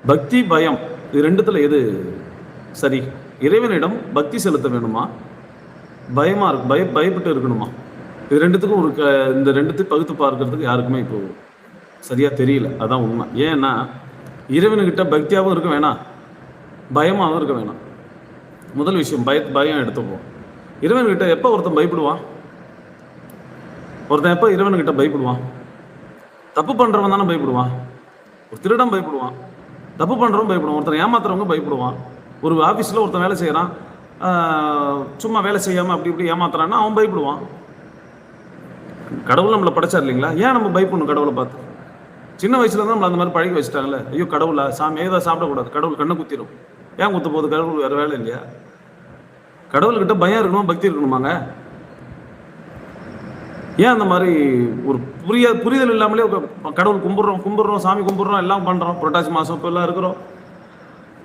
பக்தி, பயம் இது 2த்துல எது சரி? இறைவனிடம் பக்தி செலுத்த வேணுமா? பயமா இருக்கு பயப்பட்டு இருக்கணுமா? இது 2த்துக்கும் இந்த 2த்தையும் பகுத்து பார்க்கறதுக்கு யாருக்குமே இப்போ சரியா தெரியல. அதான் உண்மை. ஏன்னா, இறைவனுகிட்ட பக்தியாவும் இருக்க வேணாம், பயமாவும் இருக்க வேணாம். முதல் விஷயம் பயம் எடுத்துப்போம். இறைவன்கிட்ட எப்போ ஒருத்தன் பயப்படுவான்? ஒருத்தன் எப்போ இறைவன்கிட்ட பயப்படுவான்? தப்பு பண்றவன் தானே பயப்படுவான். ஒரு திருடன் பயப்படுவான், தப்பு பண்றவன் பயப்படுவான், ஒருத்தன் ஏமாத்துறவங்க பயப்படுவான். ஒரு ஆஃபீஸில் ஒருத்தன் வேலை செய்கிறான், சும்மா வேலை செய்யாமல் அப்படி இப்படி ஏமாத்துறான்னா அவன் பயப்படுவான். கடவுள் நம்மளை படைச்சார் இல்லைங்களா? ஏன் நம்ம பயப்படணும் கடவுளை பார்த்து? சின்ன வயசுல தான் நம்மளை அந்த மாதிரி பழகி வச்சுட்டாங்களே. ஐயோ கடவுளா, சாமி ஏதோ சாப்பிடக்கூடாது, கடவுள் கண்ணை குத்திடும். ஏன் குத்த போகுது? கடவுள் வேறு வேலை இல்லையா? கடவுள்கிட்ட பயம் இருக்கணும், பக்தி இருக்கணுமாங்க? ஏன் அந்த மாதிரி ஒரு புரிதல் இல்லாமலே கடவுள் கும்பிட்றோம், சாமி கும்பிட்றோம், எல்லாம் பண்ணுறோம். புரட்டாசி மாதம் இப்போ எல்லாம் இருக்கிறோம்,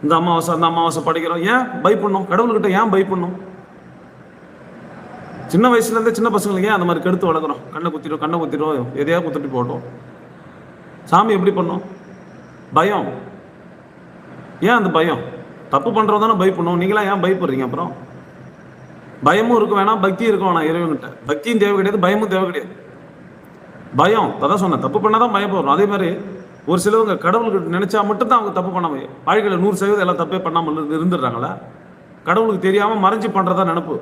இந்த அமாவாசை அந்த அமாவாசை படிக்கிறோம். ஏன் பயப்படணும்? கடவுள்கிட்ட ஏன் பயப்படணும்? சின்ன வயசுலேருந்தே சின்ன பசங்களுக்கு ஏன் அந்த மாதிரி கெடுத்து வளர்க்குறோம்? கண்ணை குத்திடும், எதையாவது குத்திட்டு போட்டோம். சாமி எப்படி பண்ணோம்? பயம். ஏன் அந்த பயம்? தப்பு பண்ணுறோம் தானே பயப்படணும். நீங்களாம் ஏன் பயப்படுறீங்க? அப்புறம் பயமும் இருக்க வேணாம், பக்தியும் இருக்க வேணாம். இறைவன்கிட்ட பக்தியும் தேவை கிடையாது, பயமும் தேவை கிடையாது. பயம் அதான் சொன்னேன், தப்பு பண்ணாதான் பயப்படுறோம். அதே மாதிரி ஒரு சிலவங்க கடவுளுக்கு நினைச்சா மட்டும்தான் அவங்க தப்பு பண்ணாம, வாழ்க்கையில் 100% எல்லாம் தப்பே பண்ணாமல் இருந்துடுறாங்களா? கடவுளுக்கு தெரியாம மறைஞ்சு பண்றதா நினப்பு.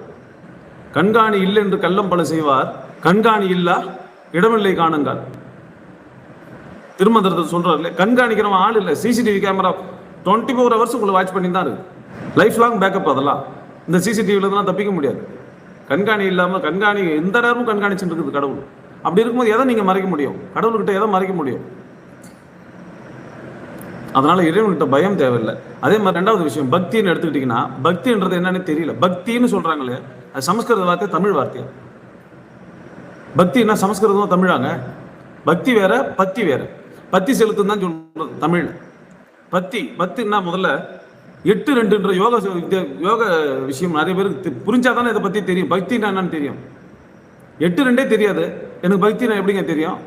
கண்காணி இல்லை என்று கள்ளம் பல செய்வார், கண்காணி இல்லா இடமில்லை காணுங்கால். திருமந்திரத்தை சொல்றாரு, கண்காணிக்கிறவன் ஆள் இல்லை. சிசிடிவி கேமரா 24 hours உங்களை வாட்ச் பண்ணி தான் இருக்கு. Life long backup. அதெல்லாம் இந்த சிசிடிவில தான் தப்பிக்க முடியாது. கண்காணி இல்லாமல் கண்காணி எந்த நேரமும் கண்காணிச்சுட்டு இருக்குது கடவுள். அப்படி இருக்கும்போது எதை நீங்க மறைக்க முடியும்? கடவுள்கிட்ட எதை மறைக்க முடியும்? அதனால இறைவன்கிட்ட பயம் தேவையில்லை. அதே மாதிரி 2வது விஷயம், பக்தின்னு எடுத்துக்கிட்டீங்கன்னா, பக்தின்றது என்னன்னு தெரியல. பக்தின்னு சொல்றாங்களே, அது சமஸ்கிருத வார்த்தை, தமிழ் வார்த்தை. பக்தின்னா சமஸ்கிருதம் தமிழாங்க. பக்தி வேற, பத்தி வேற. பத்தி செலுத்துன்னு தான் சொல்றது தமிழ். பத்தின்னா முதல்ல 8-2 யோக விஷயம் நிறைய பேருக்கு புரிஞ்சாதானே இதை பத்தி தெரியும். பக்தின்னா என்னன்னு தெரியும். 8-2 தெரியாது எனக்கு, பக்தினா எப்படிங்க தெரியும்?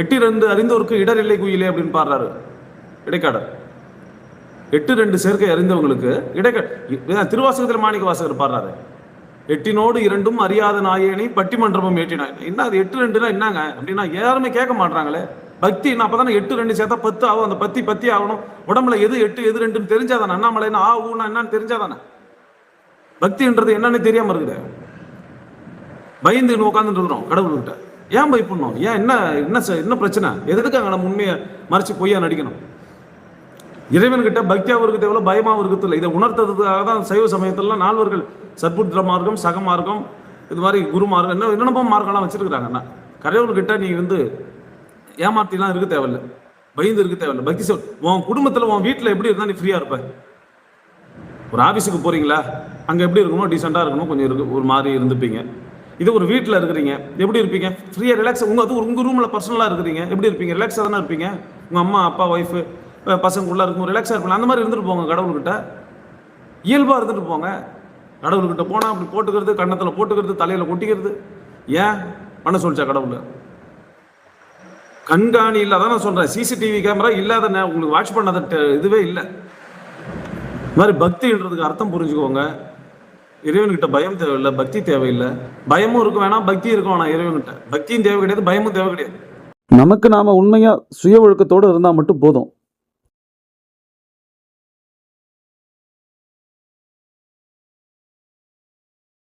8-2 அறிந்தோருக்கு இடர் இல்லை குயிலே அப்படின்னு பாடுறாரு இடைக்காடர். 8-2 சேர்க்கை அறிந்தவங்களுக்கு திருவாசகத்தில் மாணிக்க வாசகர் பாடுறாரு, 8 2 அறியாத நாயேனி பட்டிமன்றமும் ஏற்றினாய். என்ன அது 8-2னா என்னங்க அப்படின்னா யாருமே கேட்க மாட்டாங்களே. பக்தி அப்பதானே 8-2 சேர்த்தா 10 ஆகும். அந்த பத்தி ஆகணும். உடம்புல எது 8 எது 2 தெரிஞ்சாதானே. அண்ணாமலைன்னா ஊனா என்னன்னு தெரிஞ்சாதானே. பக்தின்றது என்னன்னு தெரியாம இருக்குது. பயந்து உட்காந்துட்டு இருக்கிறோம் கடவுள்கிட்ட. ஏன் பயப்படணும்? ஏன் என்ன பிரச்சனை? எதுக்காக நம்ம உண்மையை மறைச்சு பொய்யா நடிக்கணும்? இறைவன்கிட்ட பக்தியாவும் இருக்க தேவையில்ல, பயமாவும் இருக்கிறது. இதை உணர்த்ததுக்காக தான் சைவ சமயத்திலாம் 4 சத்புத்திர மார்க்கம், சக மார்க்கம், இது மாதிரி குரு மார்க்கம், என்னென்ன மார்க்கம்லாம் வச்சிருக்கிறாங்கன்னா. கடவுள்கிட்ட நீ ஏமாத்திலாம் இருக்க தேவையில்லை, பயந்து இருக்க தேவையில்லை. பக்தி உன் குடும்பத்தில் உன் வீட்டில் எப்படி இருந்தால் நீ ஃப்ரீயாக இருப்ப? ஒரு ஆஃபீஸுக்கு போறீங்களா, அங்கே எப்படி இருக்கணும்? டீசெண்டாக இருக்கணும், கொஞ்சம் ஒரு மாதிரி இருந்துப்பீங்க. இது ஒரு வீட்டில் இருக்கிறீங்க, எப்படி இருப்பீங்க? ஃப்ரீயாக ரிலாக்ஸ். உங்கள் ரூமில் பர்சனலாக இருக்கிறீங்க, எப்படி இருப்பீங்க? ரிலாக்ஸாக தானே இருப்பீங்க. உங்கள் அம்மா அப்பா ஒய்ஃபு பசங்களுக்குள்ளே இருக்கும், ரிலாக்ஸாக இருப்பீங்க. அந்த மாதிரி இருந்துட்டு போங்க கடவுள்கிட்ட. இயல்பாக இருந்துட்டு போங்க. கடவுள்கிட்ட போனால் அப்படி போட்டுக்கிறது, கன்னத்தில் போட்டுக்கிறது, தலையில் கொட்டிக்கிறது ஏன் பண்ண சொல்லிச்சா கடவுள்? கண்காணி இல்லை. அதான் நான் சொல்கிறேன், சிசிடிவி கேமரா இல்லாத உங்களுக்கு வாட்ச் பண்ணாத இதுவே இல்லை. இது மாதிரி பக்தின்றதுக்கு அர்த்தம் புரிஞ்சுக்கோங்க. இறைவன்கிட்ட பயம் தேவையில்லை, பக்தி தேவையில்லை. பயமும் இருக்க வேணாம், பக்தி இருக்க வேணாம். இறைவன்கிட்ட பக்தியும் தேவை கிடையாது, பயமும் தேவை கிடையாது. நமக்கு நாம உண்மையா சுய ஒழுக்கத்தோடு இருந்தால் மட்டும் போதும்.